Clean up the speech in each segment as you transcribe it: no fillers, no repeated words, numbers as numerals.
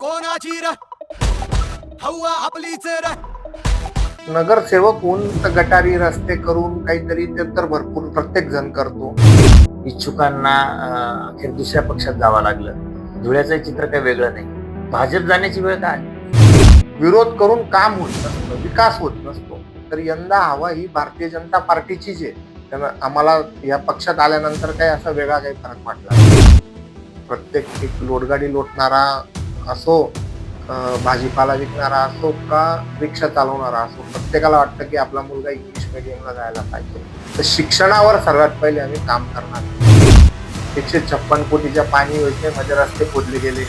कोणाची र हवा आपलीच र. नगरसेवक होऊन तर गटारी रस्ते करून काहीतरी ते तर भरपूर प्रत्येक जण करतो. इच्छुकांना अखेर दुसऱ्या पक्षात जावं लागलं. धुळ्याचं चित्र काही वेगळं नाही. भाजप जाण्याची वेळ काय आली? विरोध करून काम होत नसतं, विकास होत नसतो. तर यंदा हवा ही भारतीय जनता पार्टीचीच आहे. त्यामुळे आम्हाला या पक्षात आल्यानंतर काही असा वेगळा काही फरक वाटला नाही. प्रत्येक एक लोटगाडी लोटणारा असो, भाजीपाला विकणारा असो का रिक्षा चालवणारा असो, प्रत्येकाला वाटतं की आपला मुलगा इंग्लिश मीडियमला जायला पाहिजे. तर शिक्षणावर सर्वात पहिले आम्ही काम करणार. 156 कोटीच्या पाणी योजनेमध्ये रस्ते खोदले गेले,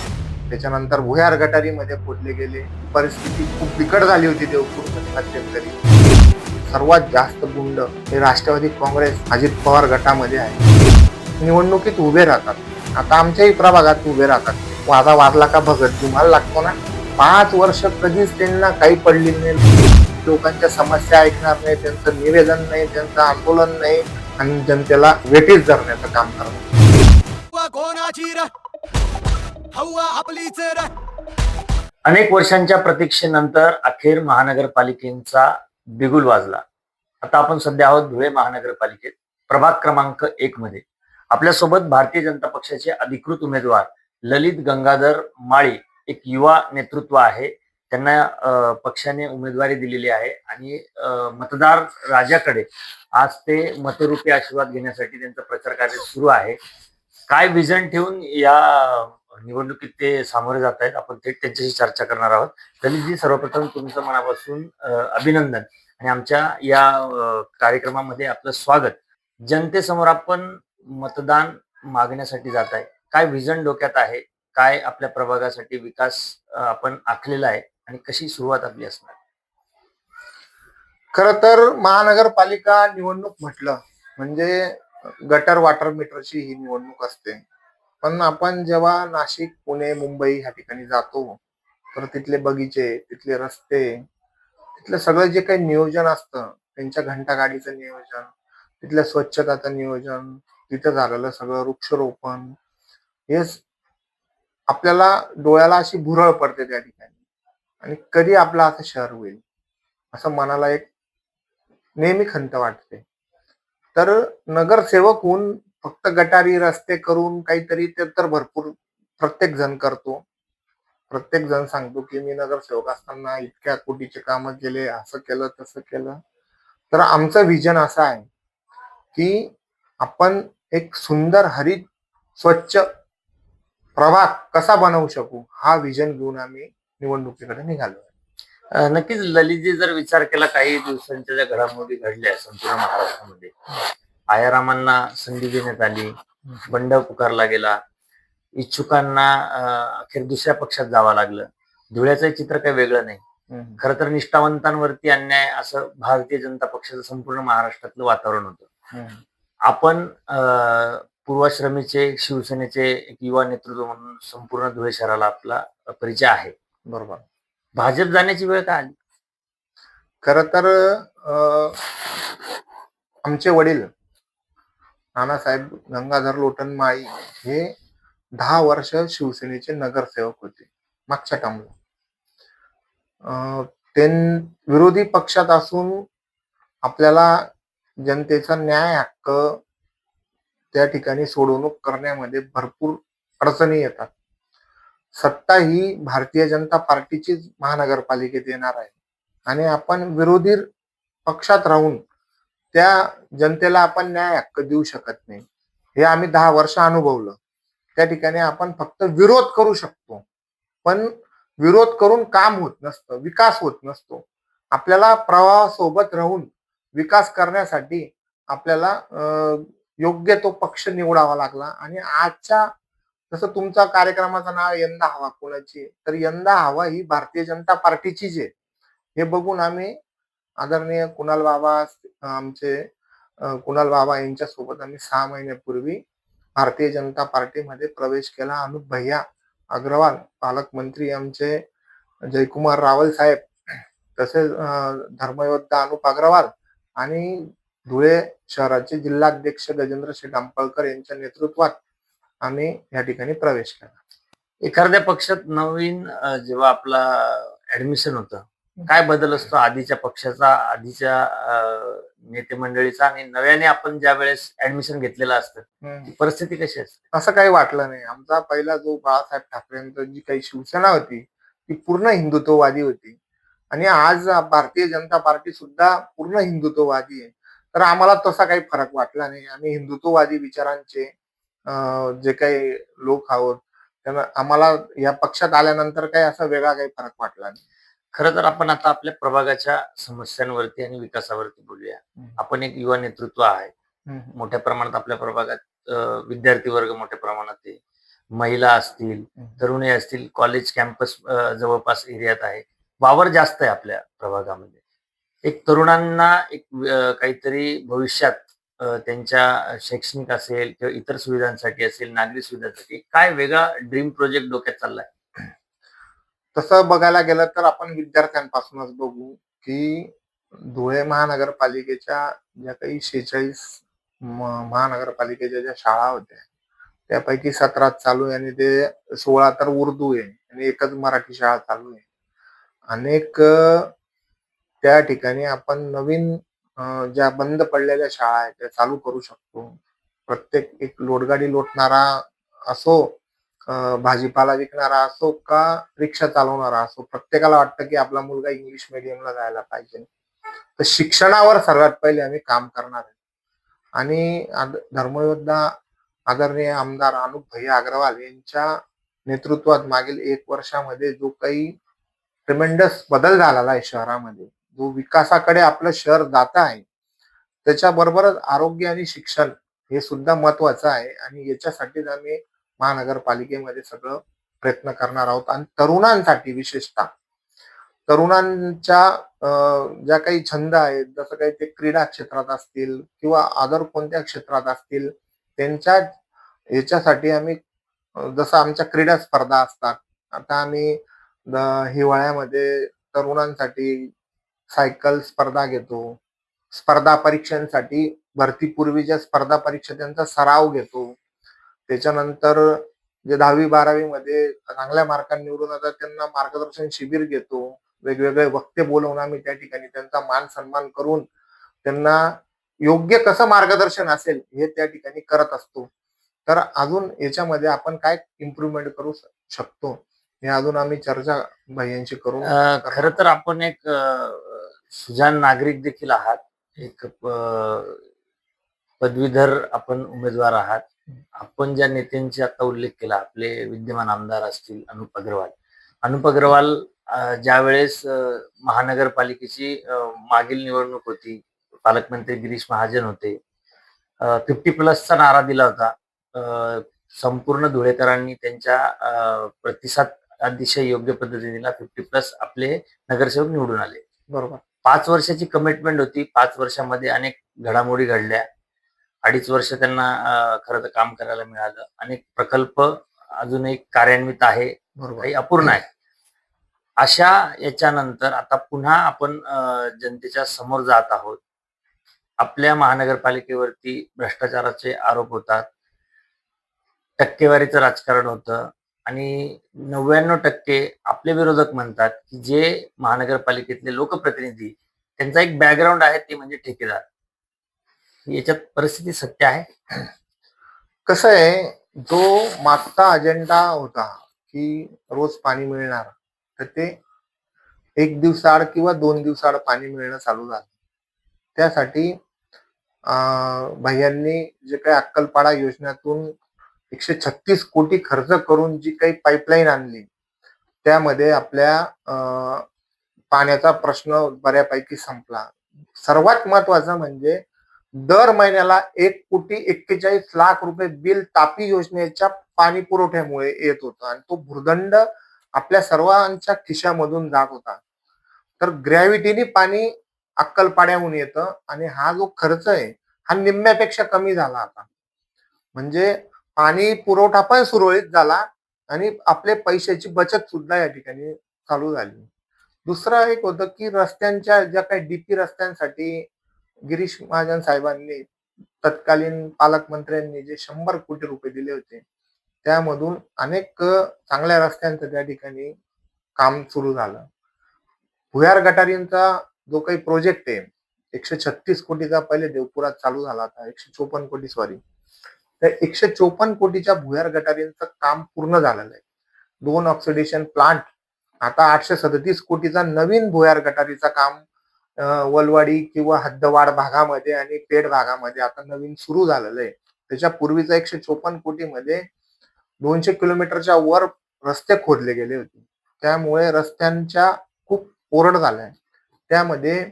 त्याच्यानंतर भुयार गटारीमध्ये खोदले गेले. परिस्थिती खूप बिकट झाली होती देवपूरमध्ये मध्यंतरी. सर्वात जास्त गुंड हे राष्ट्रवादी काँग्रेस अजित पवार गटामध्ये आहे. निवडणुकीत उभे राहतात. आता आमच्याही प्रभागात उभे राहतात. वादा वाजला का भगत तुम्हाला लागतो ना. 5 वर्ष कधीच त्यांना काही पडली नाही. लोकांच्या समस्या ऐकणार नाही, त्यांचं निवेदन नाही, त्यांचं आंदोलन नाही आणि जनतेला वेठीस धरण्याचं काम करतात. कोणाची र हवा आपलीच र. अनेक वर्षांच्या प्रतीक्षेनंतर अखेर महानगरपालिकेचा बिगुल वाजला. आता आपण सध्या आहोत धुळे महानगरपालिकेत प्रभाग क्रमांक 1 मध्ये. आपल्यासोबत भारतीय जनता पक्षाचे अधिकृत उमेदवार ललित गंगाधर माळी, एक युवा नेतृत्व आहे. त्यांना पक्षाने उमेदवारी दिलेली आहे आणि मतदार राजाकडे आज ते मतरूपी आशीर्वाद घेण्यासाठी त्यांचा प्रचार कार्य सुरू आहे. काय विजन ठेवून या निवडणुकीत ते सामोरे जात आहेत, आपण थेट त्यांच्याशी चर्चा करणार आहोत. ललितजी, सर्वप्रथम तुमचं मनापासून अभिनंदन आणि आमच्या या कार्यक्रमामध्ये आपलं स्वागत. जनतेसमोर आपण मतदान मागण्यासाठी जात आहे. काय विजन डोक्यात आहे, काय आपल्या प्रभागासाठी विकास आपण आखलेला आहे आणि कशी सुरुवात आपली असणार? खर तर महानगरपालिका निवडणूक म्हटलं म्हणजे गटर वॉटर मीटरची ही निवडणूक असते. पण आपण जेव्हा नाशिक, पुणे, मुंबई ह्या ठिकाणी जातो तर तिथले बगीचे, तिथले रस्ते, तिथलं सगळं जे काही नियोजन असतं, त्यांच्या घंटागाडीचं नियोजन, तिथल्या स्वच्छताचं नियोजन, तिथं झालेलं सगळं वृक्षारोपण, हे आपल्याला डोळ्याला अशी भुरळ पडते त्या ठिकाणी. आणि कधी आपलं असं शहर होईल असं मनाला एक नेहमी खंत वाटते. तर नगरसेवक होऊन फक्त गटारी रस्ते करून काहीतरी ते तर भरपूर प्रत्येक जण करतो. प्रत्येक जण सांगतो की मी नगरसेवक असताना इतक्या कोटीचे कामं केले, असं केलं, तसं केलं. तर आमचं विजन असं आहे की आपण एक सुंदर हरित स्वच्छ प्रभाग कसा बनवू शकू, हा विजन घेऊन आम्ही निवडणुकीकडे निघालो. नक्कीच ललितजी, जर विचार केला काही दिवसांच्या ज्या घडामोडी घडल्या संपूर्ण महाराष्ट्रामध्ये, आयारामांना संधी देण्यात आली, बंड पुकारला गेला, इच्छुकांना अखेर दुसऱ्या पक्षात जावं लागलं. धुळ्याचं चित्र काही वेगळं नाही. खरं तर निष्ठावंतांवरती अन्याय असं भारतीय जनता पक्षाचं संपूर्ण महाराष्ट्रातलं वातावरण होतं. आपण पूर्वाश्रमीचे शिवसेनेचे एक युवा नेतृत्व म्हणून संपूर्ण धुळे शहराला आपला परिचय आहे. बरोबर. भाजप जाण्याची वेळ काय आली? खर तर आमचे वडील नानासाहेब गंगाधर लोटन माळी हे 10 वर्ष शिवसेनेचे नगरसेवक होते मागच्या टर्मला. ते विरोधी पक्षात असून आपल्याला जनतेचा न्याय हक्क त्या ठिकाणी सोडवणूक करण्यामध्ये भरपूर अडचणी येतात. सत्ता ही भारतीय जनता पार्टीचीच महानगरपालिकेत येणार आहे आणि आपण विरोधी पक्षात राहून त्या जनतेला आपण न्याय हक्क देऊ शकत नाही. हे आम्ही 10 वर्ष अनुभवलं. त्या ठिकाणी आपण फक्त विरोध करू शकतो, पण विरोध करून काम होत नसतं, विकास होत नसतो. आपल्याला प्रवाहासोबत राहून विकास करण्यासाठी आपल्याला योग्य तो पक्ष निवडावा लागला. आणि आजच्या जसं तुमचा कार्यक्रमाचं नाव यंदा हवा कोणाची, तर यंदा हवा ही भारतीय जनता पार्टीचीच आहे. हे बघून आम्ही आदरणीय कुणाल बाबा, आमचे कुणाल बाबा यांच्यासोबत आम्ही 6 महिन्यापूर्वी भारतीय जनता पार्टीमध्ये प्रवेश केला. अनुप भैया अग्रवाल, पालकमंत्री आमचे जयकुमार रावल साहेब, तसेच धर्मयोद्धा अनुप अग्रवाल आणि धुळे शहराचे जिल्हाध्यक्ष गजेंद्र शेठ अंपळकर यांच्या नेतृत्वात आम्ही या ठिकाणी प्रवेश केला. एखाद्या पक्षात नवीन जेव्हा आपला ऍडमिशन होतं, काय बदल असतो आधीच्या पक्षाचा, आधीच्या नेते मंडळीचा आणि नव्याने आपण ज्या वेळेस ऍडमिशन घेतलेलं असतं, ती परिस्थिती कशी असते? असं काही वाटलं नाही. आमचा पहिला जो बाळासाहेब ठाकरेंची जी काही शिवसेना होती, ती पूर्ण हिंदुत्ववादी होती आणि आज भारतीय जनता पार्टी सुद्धा पूर्ण हिंदुत्ववादी आहे. तर आम्हाला तसा काही फरक वाटला नाही. आम्ही हिंदुत्ववादी विचारांचे जे काही लोक आहोत, त्यामुळे आम्हाला या पक्षात आल्यानंतर काही असा वेगळा काही फरक वाटला नाही. खरं तर आपण आता आपल्या प्रभागाच्या समस्यांवरती आणि विकासावरती बोलूया. आपण एक युवा नेतृत्व आहे. मोठ्या प्रमाणात आपल्या प्रभागात विद्यार्थी वर्ग मोठ्या प्रमाणात आहे. महिला असतील, तरुणी असतील, कॉलेज कॅम्पस जवळपास एरियात आहे. वावर जास्त आहे आपल्या प्रभागामध्ये. एक तरुणांना एक काहीतरी भविष्यात त्यांच्या शैक्षणिक असेल किंवा इतर सुविधांसाठी असेल, नागरी सुविधांसाठी काय वेगळा ड्रीम प्रोजेक्ट डोक्यात चाललाय? तसं बघायला गेलं तर आपण विद्यार्थ्यांपासूनच बघू, की धुळे महानगरपालिकेच्या ज्या काही 46 महानगरपालिकेच्या ज्या शाळा होत्या, त्यापैकी 17 चालू आहे आणि ते 16 तर उर्दू आहे आणि एकच मराठी शाळा चालू आहे. अनेक त्या ठिकाणी आपण नवीन ज्या बंद पडलेल्या शाळा आहेत त्या चालू करू शकतो. प्रत्येक एक लोटगाडी लोटणारा असो, भाजीपाला विकणारा असो का रिक्षा चालवणारा असो, प्रत्येकाला वाटतं की आपला मुलगा इंग्लिश मीडियमला जायला पाहिजे. तर शिक्षणावर सर्वात पहिले आम्ही काम करणार आहे आणि धर्मयोद्धा आदरणीय आमदार अनुप भैया अग्रवाल यांच्या नेतृत्वात मागील 1 वर्षामध्ये जो काही ट्रिमेंडस बदल झालेला आहे शहरामध्ये, जो विकासाकडे आपलं शहर जात आहे, त्याच्याबरोबरच आरोग्य आणि शिक्षण हे सुद्धा महत्वाचं आहे आणि याच्यासाठीच आम्ही महानगरपालिकेमध्ये सगळं प्रयत्न करणार आहोत आणि तरुणांसाठी विशेषतः तरुणांच्या ज्या काही छंद आहेत, जसं काही ते क्रीडा क्षेत्रात असतील किंवा अदर कोणत्या क्षेत्रात असतील, त्यांच्या याच्यासाठी आम्ही जसं आमच्या क्रीडा स्पर्धा असतात. आता आम्ही हिवाळ्यामध्ये तरुणांसाठी सायकल स्पर्धा घेतो. स्पर्धा परीक्षांसाठी भरतीपूर्वीच्या स्पर्धा परीक्षा त्यांचा सराव घेतो. त्याच्यानंतर जे 10वी-12वी मध्ये चांगल्या मार्कांनी निवडून येतात त्यांना मार्गदर्शन शिबिर घेतो. वेगवेगळे वक्ते बोलवून आम्ही त्या ठिकाणी त्यांचा मान सन्मान करून त्यांना योग्य कसं मार्गदर्शन असेल हे त्या ठिकाणी करत असतो. तर अजून याच्यामध्ये आपण काय इम्प्रूव्हमेंट करू शकतो हे अजून आम्ही चर्चा भैयांशी करून खरं तर आपण एक सुजाण नागरिक देखील आहात. एक पदवीधर आपण उमेदवार आहात. आपण ज्या नेत्यांची आता उल्लेख केला, आपले विद्यमान आमदार असतील अनुप अग्रवाल. अनुप अग्रवाल ज्यावेळेस महानगरपालिकेची मागील निवडणूक होती, पालकमंत्री गिरीश महाजन होते. 50+ नारा दिला होता. संपूर्ण धुळेकरांनी त्यांच्या प्रतिसाद अतिशय योग्य पद्धतीने दिला. 50+ आपले नगरसेवक निवडून आले. बरोबर. 5 वर्षाची कमिटमेंट होती. 5 वर्षामध्ये अनेक घडामोडी घडल्या. 2.5 वर्ष त्यांना खरं तर काम करायला मिळालं. अनेक प्रकल्प अजूनही कार्यान्वित आहे, काही अपूर्ण आहे. अशा याच्यानंतर आता पुन्हा आपण जनतेच्या समोर जात आहोत. आपल्या महानगरपालिकेवरती भ्रष्टाचाराचे आरोप होतात. टक्केवारीचं राजकारण होतं आणि 99% आपले विरोधक म्हणतात की जे महानगरपालिकेतले लोकप्रतिनिधी त्यांचा एक बॅकग्राऊंड आहे ते म्हणजे ठेकेदार. याच्यात परिस्थिती सत्य आहे. कसं आहे, जो मागचा अजेंडा होता की रोज पाणी मिळणार, तर ते 1 दिवसाआड किंवा 2 दिवसाआड पाणी मिळणं चालू झालं. त्यासाठी भैयांनी जे काही अक्कलपाडा योजनेतून 136 कोटी खर्च करून जी काही पाईपलाईन आणली, त्यामध्ये आपल्या पाण्याचा प्रश्न बऱ्यापैकी संपला. सर्वात महत्वाचं म्हणजे दर महिन्याला 1,41,00,000 रुपये बिल तापी योजनेच्या पाणी पुरवठ्यामुळे येत होतं आणि तो भुर्दंड आपल्या सर्वांच्या खिशामधून जात होता. तर ग्रॅव्हिटीने पाणी अक्कलपाड्याहून येतं आणि हा जो खर्च आहे हा निम्म्यापेक्षा कमी झाला आता. म्हणजे पाणी पुरवठा पण सुरळीत झाला आणि आपले पैशाची बचत सुद्धा या ठिकाणी चालू झाली. दुसरं एक होतं की रस्त्यांच्या ज्या काही डीपी रस्त्यांसाठी गिरीश महाजन साहेबांनी तत्कालीन पालकमंत्र्यांनी जे 100 कोटी रुपये दिले होते, त्यामधून अनेक चांगल्या रस्त्यांचं त्या ठिकाणी काम सुरू झालं. भुयार गटारींचा जो काही प्रोजेक्ट आहे 136 कोटीचा पहिले देवपुरात चालू झाला होता. 154 कोटी सॉरी. त्या 154 कोटीच्या भुयार गटारींचं काम पूर्ण झालेलं आहे. 2 ऑक्सिडेशन प्लांट, आता 837 कोटीचा नवीन भुयार गटारीचं काम वलवाडी किंवा हद्दवाड भागामध्ये आणि पेड भागामध्ये आता नवीन सुरू झालेलं आहे. त्याच्या पूर्वीचा 154 कोटीमध्ये 200 किलोमीटरच्या वर रस्ते खोदले गेले होते. त्यामुळे रस्त्यांच्या खूप ओरड झालाय. त्यामध्ये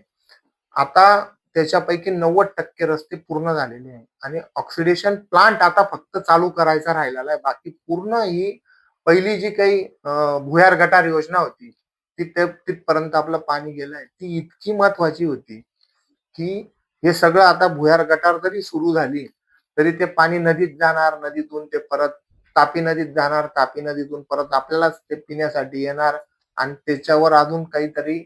आता त्याच्यापैकी 90% रस्ते पूर्ण झालेले आहे आणि ऑक्सिडेशन प्लांट आता फक्त चालू करायचा राहिलेला आहे. बाकी पूर्ण ही पहिली जी काही भुयार गटार योजना होती तिथपर्यंत आपलं पाणी गेलंय. ती इतकी महत्वाची होती की हे सगळं आता भुयार गटार जरी सुरू झाली तरी ते पाणी नदीत जाणार, नदीतून ते परत तापी नदीत जाणार, तापी नदीतून परत आपल्यालाच ते पिण्यासाठी येणार आणि त्याच्यावर अजून काहीतरी,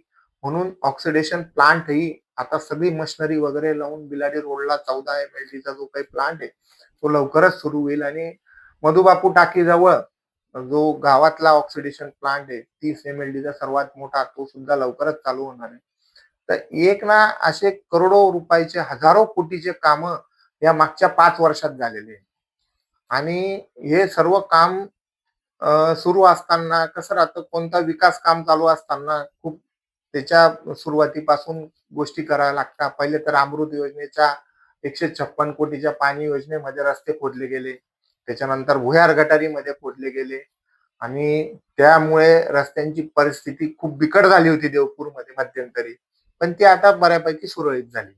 म्हणून ऑक्सिडेशन प्लांट ही आता सगळी मशिनरी वगैरे लावून बिलाडी रोडला 14 MLDचा जो काही प्लांट आहे तो लवकरच सुरू होईल आणि मधुबापू टाकीजवळ जो गावातला ऑक्सिडेशन प्लांट आहे 30 MLDचा सर्वात मोठा, तो सुद्धा लवकरच चालू होणार आहे. तर एक ना असे करोडो रुपयाचे, हजारो कोटीचे काम या मागच्या 5 वर्षात झालेले आहे. आणि हे सर्व काम सुरू असताना कसं राहतं, कोणता विकास काम चालू असताना खूप त्याच्या सुरुवातीपासून गोष्टी कराव्या लागतात. पहिले तर अमृत योजनेच्या 156 कोटीच्या पाणी योजनेमध्ये रस्ते खोदले गेले. त्याच्यानंतर भुयार गटारीमध्ये खोदले गेले आणि त्यामुळे रस्त्यांची परिस्थिती खूप बिकट झाली होती देवपूरमध्ये मध्यंतरी. पण ती आता बऱ्यापैकी सुरळीत झाली.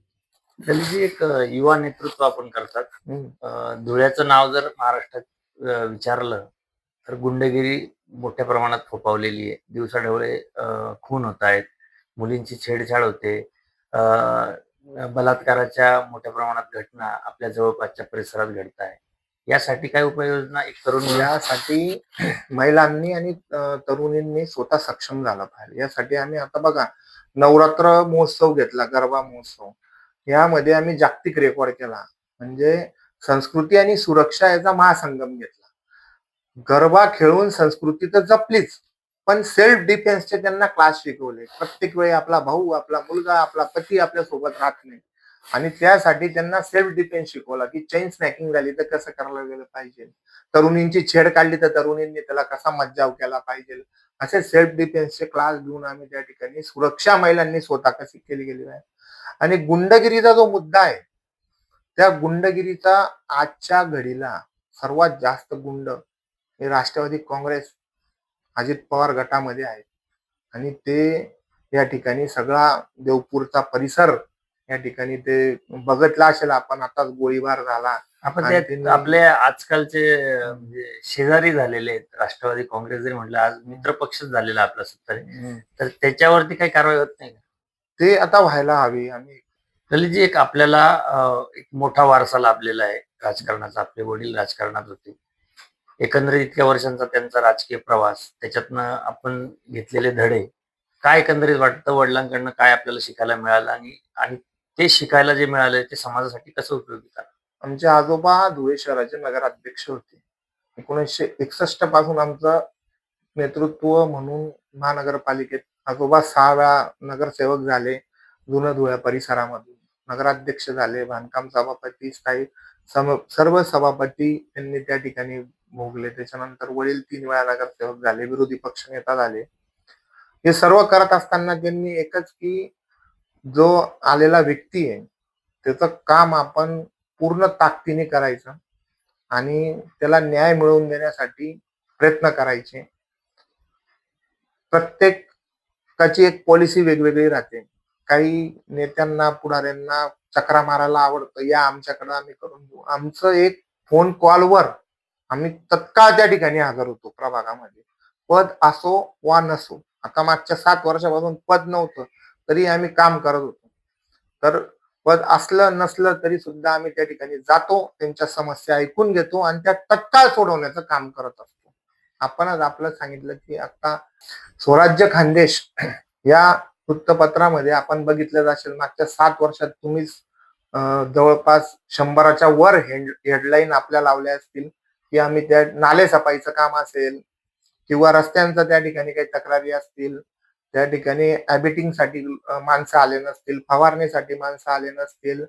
दलितजी, एक युवा नेतृत्व आपण करतात. धुळ्याचं नाव जर महाराष्ट्रात विचारलं तर गुंडगिरी मोठ्या प्रमाणात फोफावलेली आहे. दिवसाढवळे खून होत आहेत, मुलींची छेडछाड होते, बलात्काराच्या मोठ्या प्रमाणात घटना आपल्या जवळपासच्या परिसरात घडत आहे. यासाठी काय उपाययोजना एक तरुण यासाठी महिलांनी आणि तरुणींनी स्वतः सक्षम झाला पाहिजे. यासाठी आम्ही आता बघा नवरात्र महोत्सव घेतला, गरबा महोत्सव. यामध्ये आम्ही जागतिक रेकॉर्ड केला. म्हणजे संस्कृती आणि सुरक्षा याचा महासंगम घेतला. गरबा खेळून संस्कृती तर जपलीच, पण सेल्फ डिफेन्सचे त्यांना क्लास शिकवले. प्रत्येक वेळी आपला भाऊ, आपला मुलगा, आपला पती आपल्या सोबत राहत नाही आणि त्यासाठी त्यांना सेल्फ डिफेन्स शिकवला की चेन स्नॅकिंग झाली तर कसं करायला गेलं पाहिजे, तरुणींची छेड काढली तर तरुणींनी त्याला कसा मज्जाव केला पाहिजे, असे सेल्फ डिफेन्सचे क्लास घेऊन आम्ही त्या ठिकाणी सुरक्षा महिलांनी स्वतः कशी केली गेली आहे. आणि गुंडगिरीचा जो मुद्दा आहे, त्या गुंडगिरीचा आजच्या घडीला सर्वात जास्त गुंड हे राष्ट्रवादी काँग्रेस, अजित पवार गटामध्ये आहेत आणि ते या ठिकाणी सगळा देवपूरचा परिसर या ठिकाणी ते बघितला असेल आपण. आताच गोळीबार झाला. आपण आपले आजकालचे म्हणजे शेजारी झालेले आहेत. राष्ट्रवादी काँग्रेस जरी म्हटलं, आज मित्र पक्षच झालेला आपला सत्तारे, तर त्याच्यावरती काही कारवाई होत नाही का? ते आता व्हायला हवी. आम्ही दलितजी, एक आपल्याला एक मोठा वारसा लाभलेला आहे राजकारणाचा. आपले वडील राजकारणात होते. एकंदरीत इतक्या वर्षांचा त्यांचा राजकीय प्रवास, त्याच्यातनं आपण घेतलेले धडे काय एकंदरीत वाटतं, वडिलांकडनं काय आपल्याला शिकायला मिळालं आणि ते शिकायला जे मिळालं ते समाजासाठी कसं उपयोगी करा? आमचे आजोबा धुळे शहराचे नगराध्यक्ष होते. 1961 पासून आमचं नेतृत्व म्हणून महानगरपालिकेत आजोबा 6 वेळा नगरसेवक झाले. जुनं धुळ्या परिसरामधून नगराध्यक्ष झाले, बांधकाम सभापती, स्थायी सर्व सभापती त्यांनी त्या ठिकाणी भोगले. त्याच्यानंतर वडील 3 वेळा नगरसेवक झाले, विरोधी पक्ष नेता झाले. हे सर्व करत असताना त्यांनी एकच की जो आलेला व्यक्ती आहे त्याचं काम आपण पूर्ण ताकदीने करायचं आणि त्याला न्याय मिळवून देण्यासाठी प्रयत्न करायचे. प्रत्येकाची एक पॉलिसी वेगवेगळी राहते. काही नेत्यांना, पुढाऱ्यांना चक्रा मारायला आवडतं, या आमच्याकडे आम्ही करून देऊ. आमचं एक फोन कॉलवर आम्ही तत्काळ त्या ठिकाणी हजर होतो प्रभागामध्ये, पद असो वा नसो. आता मागच्या 7 वर्षापासून पद नव्हतं तरी आम्ही काम करत होतो. तर पद असलं नसलं तरी सुद्धा आम्ही त्या ठिकाणी जातो, त्यांच्या समस्या ऐकून घेतो आणि त्या तत्काळ सोडवण्याचं काम करत असतो. आपणच आपलं सांगितलं की आता स्वराज्य खानदेश या वृत्तपत्रामध्ये आपण बघितलं असेल, मागच्या 7 वर्षात तुम्ही जवळपास 100च्या वर हेडलाईन आपल्या लावल्या असतील की आम्ही त्या नाले सफाईचं काम असेल किंवा रस्त्यांचं त्या ठिकाणी काही तक्रारी असतील, त्या ठिकाणी साठी माणसं आले नसतील, फवारणीसाठी माणसं आले नसतील,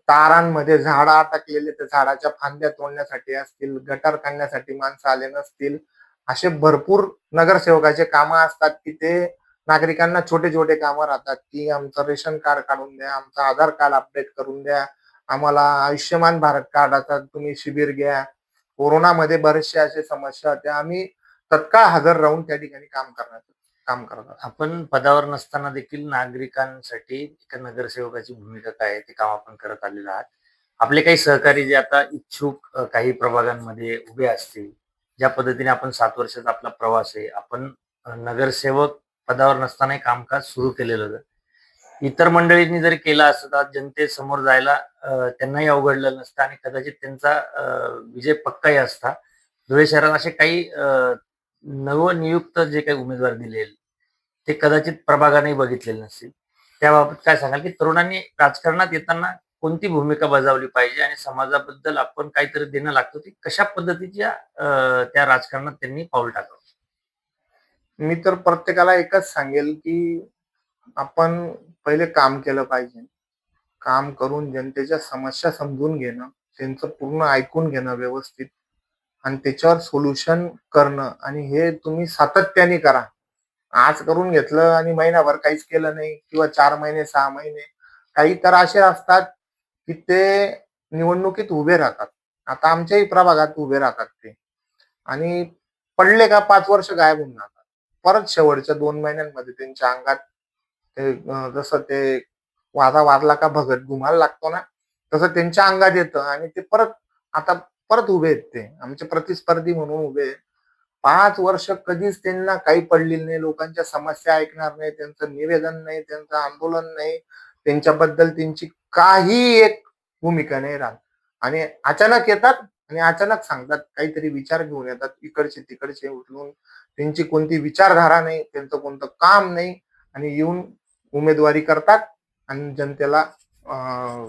तारांमध्ये झाडं अटकलेले तर झाडाच्या फांद्या तोडण्यासाठी असतील, गटार काढण्यासाठी माणसं आले नसतील, असे भरपूर नगरसेवकाचे कामं असतात की ते नागरिकांना छोटे छोटे कामं राहतात की आमचं रेशन कार्ड काढून द्या, आमचं आधार कार्ड अपडेट करून द्या, आम्हाला आयुष्यमान भारत कार्डाचा तुम्ही शिबिर घ्या. कोरोनामध्ये बरेचसे असे समस्या होत्या. आम्ही तत्काळ हजर राहून त्या ठिकाणी काम करतात. आपण पदावर नसताना देखील नागरिकांसाठी एका नगरसेवकाची भूमिका काय आहे ते काम आपण करत आलेलो आहात. आपले काही सहकारी जे आता इच्छुक काही प्रभागांमध्ये उभे असतील, ज्या पद्धतीने आपण 7 वर्षाचा आपला प्रवास आहे, आपण नगरसेवक पदावर नसतानाही कामकाज सुरू केलेलं होतं. इतर मंडळींनी जरी केलं असतं तर जनतेसमोर जायला त्यांनाही अवघडलं नसतं आणि कदाचित त्यांचा विजय पक्काही असता. धुळे शहरात असे काही नवनियुक्त जे काही उमेदवार दिलेले ते कदाचित प्रभागाने बघितलेले नसतील. त्याबाबत काय सांगाल की तरुणांनी राजकारणात येताना कोणती भूमिका बजावली पाहिजे आणि समाजाबद्दल आपण काहीतरी देणं लागतं ते कशा पद्धतीच्या त्या राजकारणात त्यांनी पाऊल टाकावं? मी तर प्रत्येकाला एकच सांगेल की आपण पहिले काम केलं पाहिजे. काम करून जनतेच्या समस्या समजून घेणं, त्यांचं पूर्ण ऐकून घेणं व्यवस्थित आणि त्याच्यावर सोल्युशन करणं आणि हे तुम्ही सातत्याने करा. आज करून घेतलं आणि महिनाभर काहीच केलं नाही किंवा 4 महिने, 6 महिने. काही तर असे असतात की ते निवडणुकीत उभे राहतात. आता आमच्याही प्रभागात उभे राहतात ते आणि पडले का 5 वर्ष गायब होऊन जातात. परत शेवटच्या 2 महिन्यांमध्ये त्यांच्या अंगात ते जसं ते वादा वाजला का भगत घुमायला लागतो ना, तसं त्यांच्या अंगात येतं आणि ते आता परत उभे आहेत ते. आमचे प्रतिस्पर्धी म्हणून उभे आहेत. 5 वर्ष कधीच त्यांना काही पडलेलं नाही. लोकांच्या समस्या ऐकणार नाही, त्यांचं निवेदन नाही, त्यांचं आंदोलन नाही, त्यांच्याबद्दल त्यांची काही एक भूमिका नाही राहत. आणि अचानक येतात आणि अचानक सांगतात, काहीतरी विचार घेऊन येतात, इकडचे तिकडचे उचलून. त्यांची कोणती विचारधारा नाही, त्यांचं कोणतं काम नाही आणि येऊन उमेदवारी करतात आणि जनतेला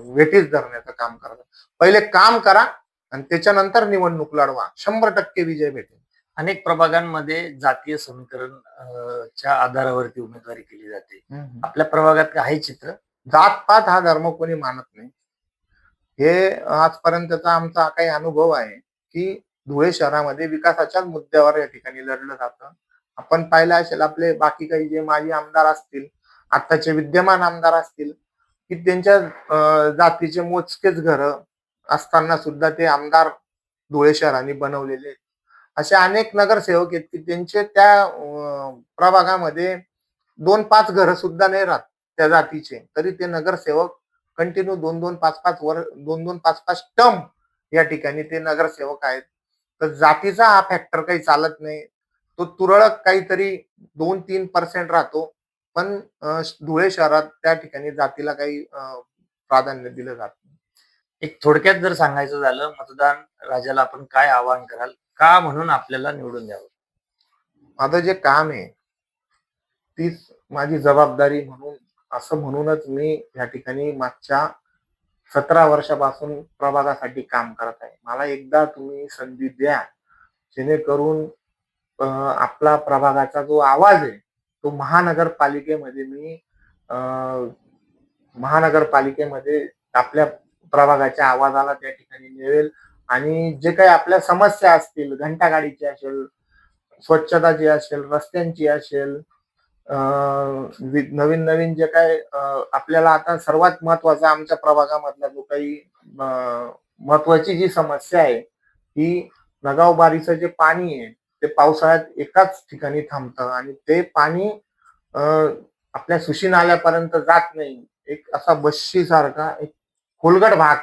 वेठीस धरण्याचं काम करतात. पहिले काम करा आणि त्याच्यानंतर निवडणूक लढवा. 100% विजय भेटेल. अनेक प्रभागांमध्ये जातीय समीकरण च्या आधारावरती उमेदवारी केली जाते. आपल्या प्रभागात आहे चित्र? जात-पात हा धर्म कोणी मानत नाही. हे आजपर्यंतचा आमचा काही अनुभव आहे की धुळे शहरामध्ये विकासाच्याच मुद्द्यावर या ठिकाणी लढलं जातं. आपण पाहिलं असेल आपले बाकी काही जे माजी आमदार असतील, आत्ताचे विद्यमान आमदार असतील की त्यांच्या जातीचे मोजकेच घरं असताना सुद्धा ते आमदार धुळे शहराने बनवलेले. असे अनेक नगरसेवक आहेत की त्यांचे त्या प्रभागामध्ये 2-5 घरं सुद्धा नाही राहत त्या जातीचे, तरी ते नगरसेवक कंटिन्यू 2-2, 5-5 टर्म या ठिकाणी ते नगरसेवक आहेत. तर जातीचा हा फॅक्टर काही चालत नाही. तो तुरळक काहीतरी 2-3% राहतो. पण धुळे शहरात त्या ठिकाणी जातीला काही प्राधान्य दिलं जात नाही. एक थोडक्यात जर सांगायचं झालं, मतदान राजाला आपण काय आवाहन कराल? का म्हणून आपल्याला निवडून द्यावं? माझं जे काम आहे तीच माझी जबाबदारी म्हणून असं म्हणूनच मी या ठिकाणी मागच्या 17 वर्षापासून प्रभागासाठी काम करत आहे. मला एकदा तुम्ही संधी द्या, जेणेकरून आपला प्रभागाचा जो आवाज आहे तो महानगरपालिकेमध्ये आपल्या प्रभागाच्या आवाजाला त्या ठिकाणी मिळेल आणि जे काही आपल्या समस्या असतील, घंटागाडीची असेल, स्वच्छताची असेल, रस्त्यांची असेल, नवीन नवीन जे काय आपल्याला आता सर्वात महत्वाचा आमच्या प्रभागामधला जो काही महत्वाची जी समस्या आहे ही नगावबारीचं जे पाणी आहे ते पावसाळ्यात एकाच ठिकाणी थांबतं आणि ते पाणी आपल्या सुशी नाल्यापर्यंत जात नाही. एक असा बस्सी सारखा एक खोलगट भाग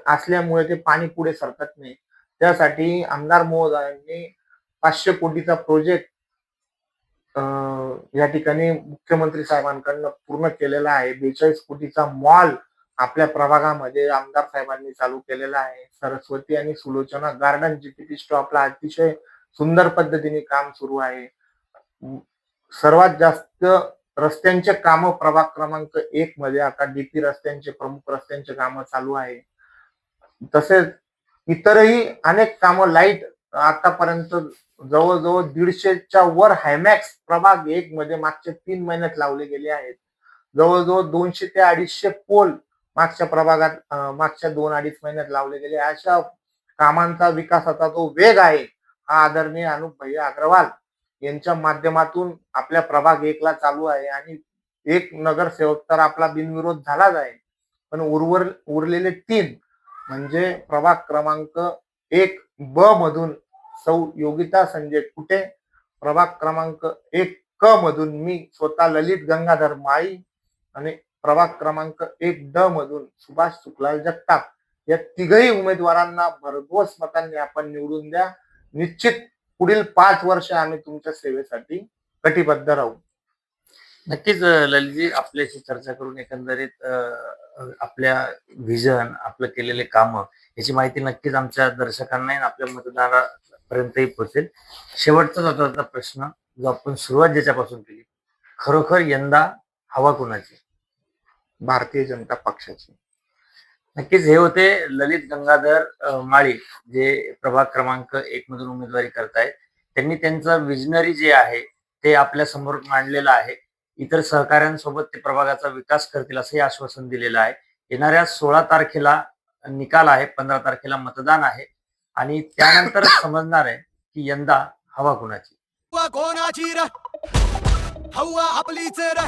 असल्यामुळे ते पाणी पुढे सरकत नाही. त्यासाठी आमदार महोदयांनी 500 कोटीचा प्रोजेक्ट या ठिकाणी मुख्यमंत्री साहेबांकडनं पूर्ण केलेला आहे. 42 कोटीचा मॉल आपल्या प्रभागामध्ये आमदार साहेबांनी चालू केलेला आहे. सरस्वती आणि सुलोचना गार्डन जीपीटी स्टॉपला अतिशय सुंदर पद्धतीने काम सुरू आहे. सर्वात जास्त रस्त्यांचे कामं प्रभाग क्रमांक 1 मध्ये आता डीपी रस्त्यांचे, प्रमुख रस्त्यांचे कामं चालू आहे. तसेच इतरही अनेक कामं लाईट आतापर्यंत जवळजवळ 150च्या वर हायमॅक्स प्रभाग 1 मध्ये मागच्या 3 महिन्यात लावले गेले आहेत. जवळजवळ 200 ते 250 पोल मागच्या प्रभागात मागच्या 2-2.5 महिन्यात लावले गेले. अशा कामांचा विकासाचा जो वेग आहे हा आदरणीय अनुप भैया अग्रवाल यांच्या माध्यमातून आपल्या प्रभाग 1 ला चालू आहे आणि एक नगरसेवक तर आपला बिनविरोध झालाच आहे. पण उरलेले 3 म्हणजे प्रभाग क्रमांक 1 ब मधून सौ योगिता संजय कुटे, प्रभाग क्रमांक 1 क मधून मी स्वतः ललित गंगाधर माळी आणि प्रभाग क्रमांक 1 ड मधून सुभाष सुखलाल जगताप या तिघही उमेदवारांना भरघोस मतांनी आपण निवडून द्या. निश्चित पुढील 5 वर्ष आम्ही तुमच्या सेवेसाठी कटिबद्ध राहू. नक्कीच ललितजी, आपल्याशी चर्चा करून एकंदरीत आपल्या व्हिजन, आपलं केलेले काम याची माहिती नक्कीच आमच्या दर्शकांना आणि आपल्या मतदारापर्यंतही पोहोचेल. शेवटचा होता प्रश्न जो आपण सुरुवात ज्याच्यापासून केली, खरोखर यंदा हवा कुणाची? भारतीय जनता पक्षाची. नक्कीच हे होते ललित गंगाधर माळी, जे प्रभाग क्रमांक 1 मधून उमेदवारी करतायत. त्यांनी त्यांचं विजनरी जे आहे ते आपल्या समोर मांडलेलं आहे. इतर सहकाऱ्यांसोबत ते प्रभागाचा विकास करतील असंही आश्वासन दिलेलं आहे. येणाऱ्या 16 तारखेला निकाल आहे, 15 तारखेला मतदान आहे आणि त्यानंतर समजणार आहे की यंदा हवा कुणाची. हवा कोणाची र हवा आपलीच र.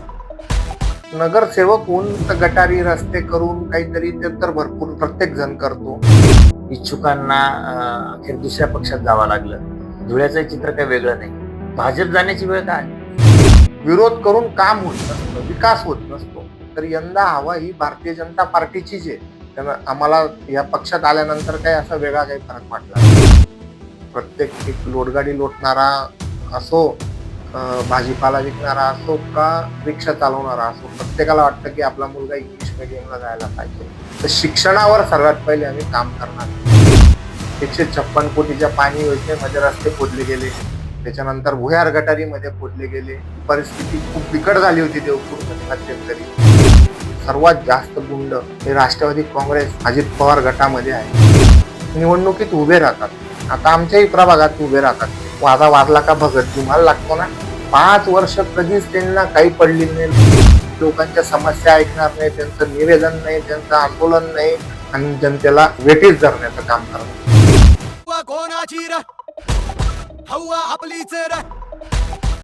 नगरसेवक उंच गटारी रस्ते करून काहीतरी ते तर भरपूर प्रत्येक जण करतो. इच्छुकांना अखेर दुसऱ्या पक्षात जावं लागलं. धुळ्याचं चित्र काही वेगळं नाही. भाजप जाण्याची वेळ काय? विरोध करून काम होत नसतं, विकास होत नसतो. तर यंदा हवा ही भारतीय जनता पार्टीचीच आहे. त्यामुळे आम्हाला या पक्षात आल्यानंतर काही असा वेगळा काही फरक वाटला नाही. प्रत्येक एक लोटगाडी लोटणारा असो, भाजीपाला विकणारा असो का रिक्षा चालवणारा असो, प्रत्येकाला वाटतं की आपला मुलगा इंग्लिश मीडियमला जायला पाहिजे. तर शिक्षणावर सर्वात पहिले आम्ही काम करणार. 156 कोटीच्या पाणी योजनेमध्ये रस्ते फोडले गेले, त्याच्यानंतर भुयार गटारीमध्ये फोडले गेले. परिस्थिती खूप बिकट झाली होती देवपूर मध्यंतरी. सर्वात जास्त गुंड हे राष्ट्रवादी काँग्रेस अजित पवार गटामध्ये आहे. निवडणुकीत उभे राहतात. आता आमच्याही प्रभागात उभे राहतात. वादा वाजला का भगत तुम्हाला लागतो ना. 5 वर्ष कधीच त्यांना काही पडली नाही. लोकांच्या समस्या ऐकणार नाही, त्यांचं निवेदन नाही, त्यांचं आंदोलन नाही आणि जनतेला वेठीस धरण्याचं काम करतात. हवा कोणाची र हवा आपलीच र.